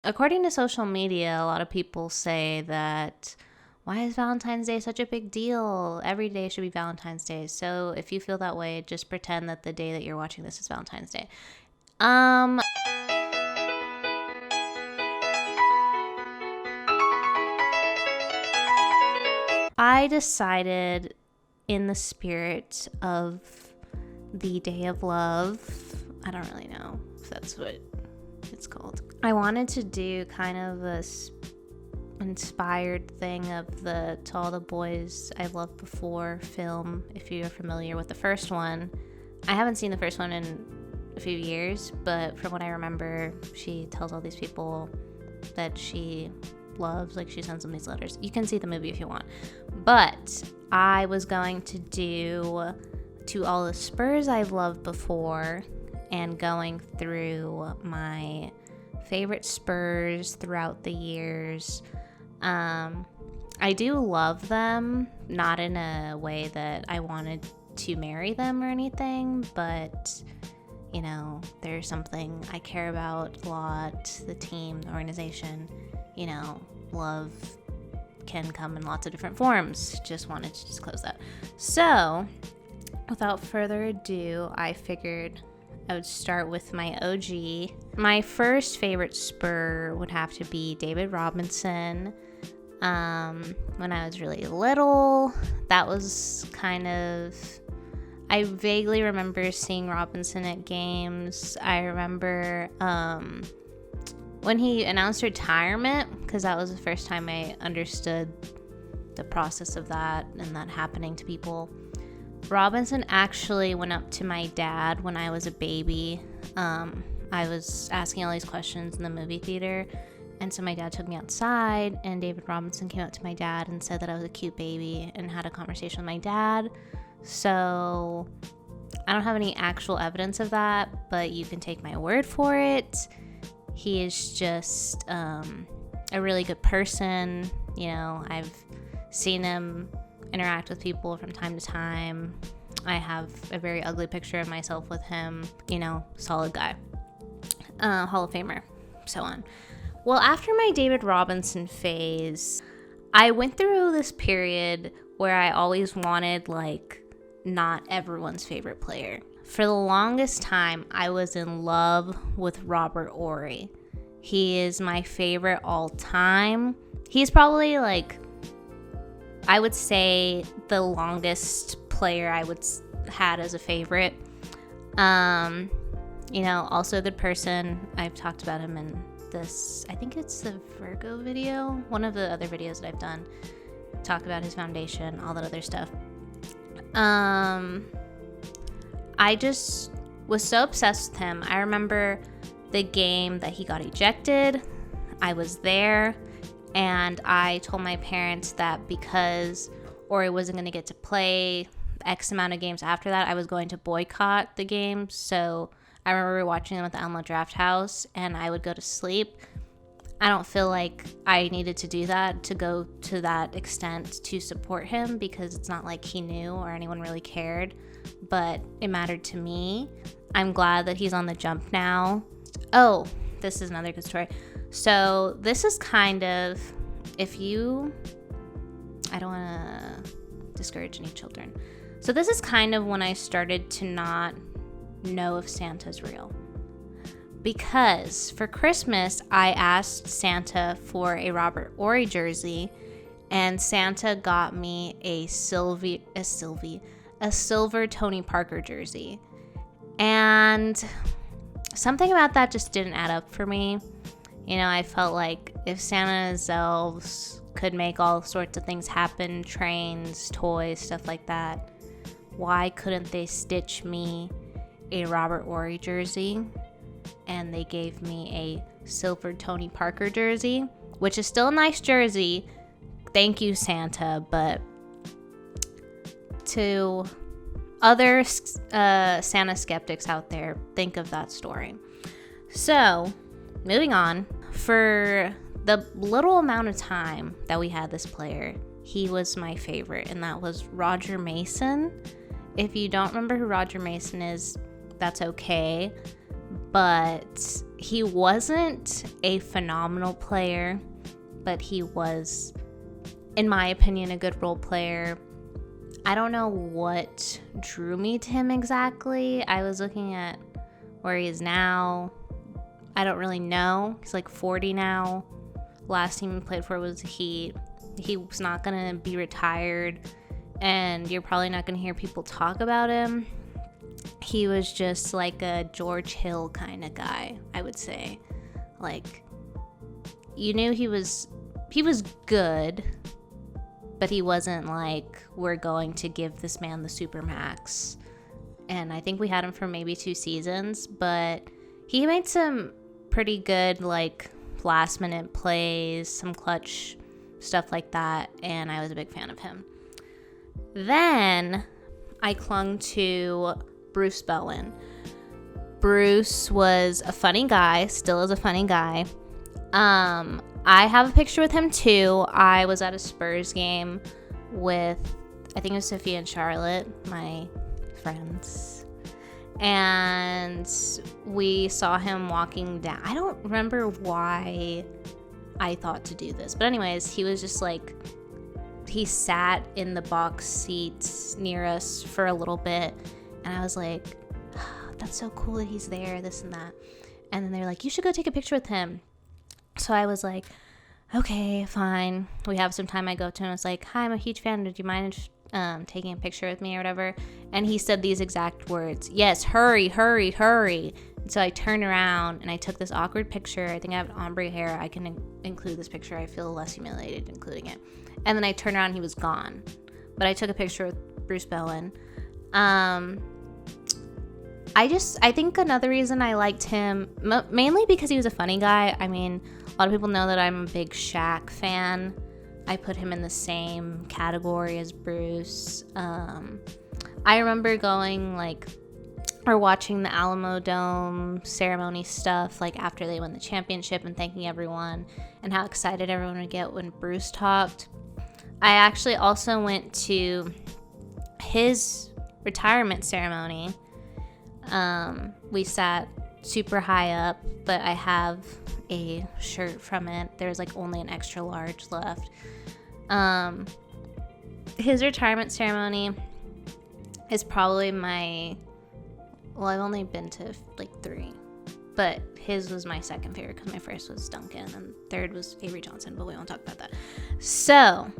according to social media, a lot of people say that, why is Valentine's Day such a big deal? Every day should be Valentine's Day. So if you feel that way, just pretend that the day that you're watching this is Valentine's Day. I decided, in the spirit of the Day of Love, I don't really know if that's what it's called, I wanted to do kind of a inspired thing of the To All the Boys I've Loved Before film, if you're familiar with the first one. I haven't seen the first one in a few years, but from what I remember, she tells all these people that she loves, like she sends them these letters. You can see the movie if you want. But I was going to do To All the Spurs I've Loved Before, and going through my favorite Spurs throughout the years. I do love them, not in a way that I wanted to marry them or anything, but you know, there's something I care about a lot, the team, the organization. You know, love can come in lots of different forms. Just wanted to disclose that. So, without further ado, I figured I would start with my OG. My first favorite Spur would have to be David Robinson. When I was really little, that was kind of, I vaguely remember seeing Robinson at games. I remember when he announced retirement, because that was the first time I understood the process of that and that happening to people. Robinson actually went up to my dad when I was a baby. I was asking all these questions in the movie theater, and so my dad took me outside, and David Robinson came up to my dad and said that I was a cute baby and had a conversation with my dad. So I don't have any actual evidence of that, but you can take my word for it. He is just a really good person. You know, I've seen him interact with people from time to time. I have a very ugly picture of myself with him. You know, solid guy. Hall of Famer, so on. Well, after my David Robinson phase, I went through this period where I always wanted, like, not everyone's favorite player. For the longest time, I was in love with Robert Orry. He is my favorite all time. He's probably, like, I would say the longest player I had as a favorite. You know, also a good person. I've talked about him in this, I think it's the Virgo video, one of the other videos that I've done. Talk about his foundation, all that other stuff. I just was so obsessed with him. I remember the game that he got ejected. I was there, and I told my parents that because Orry wasn't going to get to play X amount of games after that, I was going to boycott the game. So I remember watching them at the Alamo Draft House, and I would go to sleep. I don't feel like I needed to do that, to go to that extent to support him, because it's not like he knew or anyone really cared, but it mattered to me. I'm glad that he's on the jump now. Oh, this is another good story. So this is kind of, I don't want to discourage any children. So this is kind of when I started to not know if Santa's real. Because for Christmas, I asked Santa for a Robert Orry jersey, and Santa got me a silver Tony Parker jersey. And something about that just didn't add up for me. You know, I felt like if Santa's elves could make all sorts of things happen, trains, toys, stuff like that, why couldn't they stitch me a Robert Orry jersey? And they gave me a silver Tony Parker jersey, which is still a nice jersey. Thank you, Santa. But to other Santa skeptics out there, think of that story. So, moving on. For the little amount of time that we had this player, he was my favorite, and that was Roger Mason. If you don't remember who Roger Mason is, that's okay. but he wasn't a phenomenal player, but he was, in my opinion, a good role player. I don't know what drew me to him exactly. I was looking at where he is now. I don't really know. He's like 40 now. Last team he played for was the Heat. He was not going to be retired, and you're probably not going to hear people talk about him. He was just like a George Hill kind of guy, I would say. Like, you knew he was good, but he wasn't like, we're going to give this man the supermax. And I think we had him for maybe 2 seasons, but he made some pretty good, like, last minute plays, some clutch stuff like that, and I was a big fan of him. Then I clung to Bruce Bowen. Bruce was a funny guy, still is a funny guy. I have a picture with him too. I was at a Spurs game with, I think it was Sophia and Charlotte, my friends, and we saw him walking down. I don't remember why I thought to do this, but anyways, he was just like, he sat in the box seats near us for a little bit, and I was like, oh, that's so cool that he's there, this and that. And then they were like, you should go take a picture with him. So I was like, okay, fine. We have some time. I go up to him. I was like, hi, I'm a huge fan. Would you mind taking a picture with me or whatever? And he said these exact words. Yes, hurry, hurry, hurry. And so I turned around and I took this awkward picture. I think I have ombre hair. I can include this picture. I feel less humiliated including it. And then I turned around and he was gone. But I took a picture with Bruce Bowen. I think another reason I liked him, mainly because he was a funny guy. I mean, a lot of people know that I'm a big Shaq fan. I put him in the same category as Bruce. I remember going, watching the Alamo Dome ceremony stuff, after they won the championship, and thanking everyone, and how excited everyone would get when Bruce talked. I actually also went to his retirement ceremony. We sat super high up, but I have a shirt from it. There's only an extra large left. His retirement ceremony is probably I've only been to 3, but his was my second favorite because my first was Duncan and third was Avery Johnson, but we won't talk about that. So,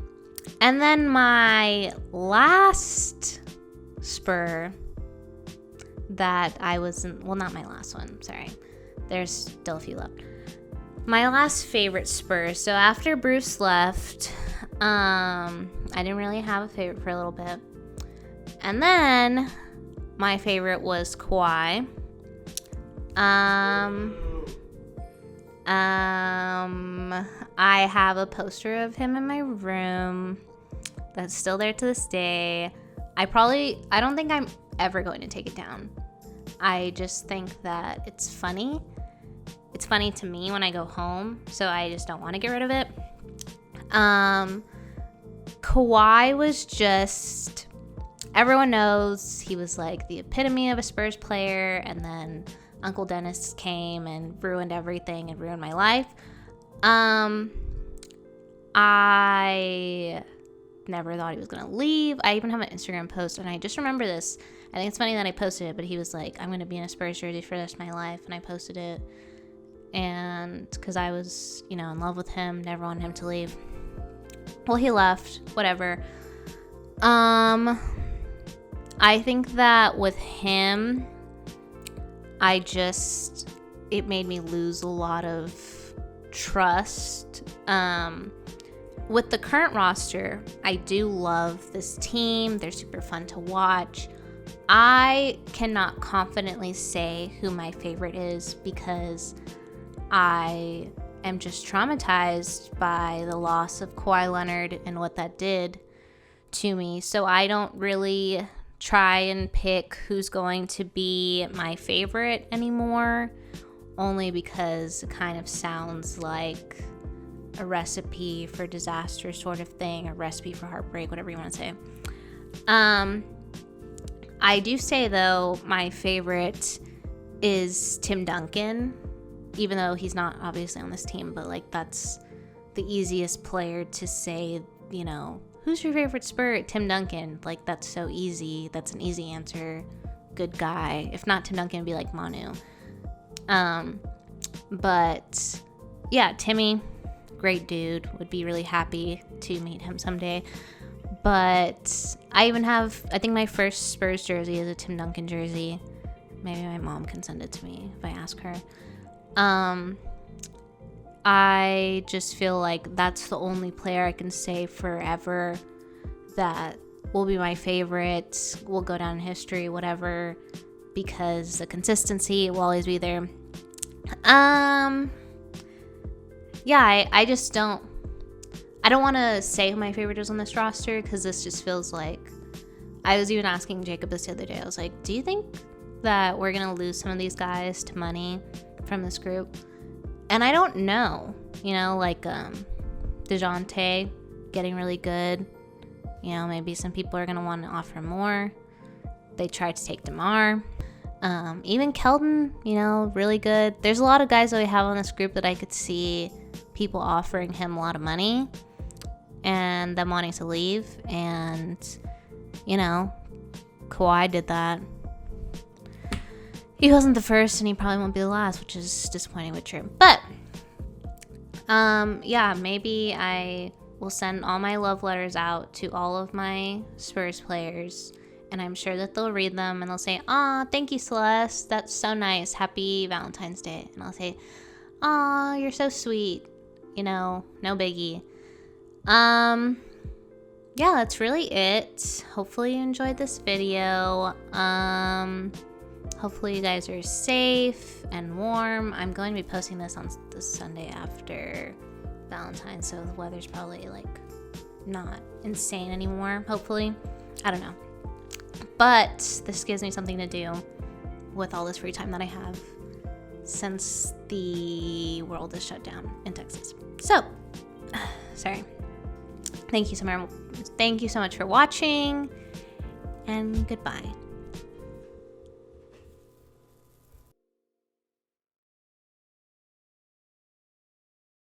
and then my last Spur that I wasn't, not my last one, sorry. There's still a few left. My last favorite Spur. So after Bruce left, I didn't really have a favorite for a little bit. And then my favorite was Kawhi. I have a poster of him in my room that's still there to this day. I don't think I'm ever going to take it down. I just think that it's funny. It's funny to me when I go home, so I just don't want to get rid of it. Kawhi was just, everyone knows he was the epitome of a Spurs player, and then Uncle Dennis came and ruined everything and ruined my life. I never thought he was going to leave. I even have an Instagram post, and I just remember this. I think it's funny that I posted it, but he was like, I'm going to be in a Spurs jersey for the rest of my life, and I posted it. And because I was, in love with him, never wanted him to leave. Well, he left, whatever. I think that with him, it made me lose a lot of trust. With the current roster, I do love this team. They're super fun to watch. I cannot confidently say who my favorite is because I am just traumatized by the loss of Kawhi Leonard and what that did to me. So I don't really try and pick who's going to be my favorite anymore, only because it kind of sounds like a recipe for disaster sort of thing, a recipe for heartbreak, whatever you want to say. I do say, though, my favorite is Tim Duncan, even though he's not obviously on this team, but like that's the easiest player to say, you know, who's your favorite Spur? Tim Duncan. Like, that's so easy. That's an easy answer. Good guy. If not Tim Duncan, it'd be like Manu. But yeah, Timmy, great dude. Would be really happy to meet him someday. But I think my first Spurs jersey is a Tim Duncan jersey. Maybe my mom can send it to me if I ask her. I just feel like that's the only player I can say forever that will be my favorite, will go down in history, whatever, because the consistency will always be there. Yeah, I just don't want to say who my favorite is on this roster, because this just feels like, I was even asking Jacob this the other day. I was like, do you think that we're going to lose some of these guys to money from this group? And I don't know, you know, like DeJounte getting really good. You know, maybe some people are going to want to offer more. They tried to take DeMar. Even Keldon, you know, really good. There's a lot of guys that we have on this group that I could see people offering him a lot of money and them wanting to leave. And, you know, Kawhi did that. He wasn't the first, and he probably won't be the last, which is disappointing but true. But, yeah, maybe I will send all my love letters out to all of my Spurs players, and I'm sure that they'll read them, and they'll say, "Aw, thank you, Celeste. That's so nice. Happy Valentine's Day." And I'll say, "Aw, you're so sweet. You know, no biggie." Yeah, that's really it. Hopefully you enjoyed this video. Hopefully you guys are safe and warm. I'm going to be posting this on the Sunday after Valentine, so the weather's probably like not insane anymore, hopefully. I don't know. But this gives me something to do with all this free time that I have since the world is shut down in Texas. So, sorry. Thank you so much for watching, and goodbye.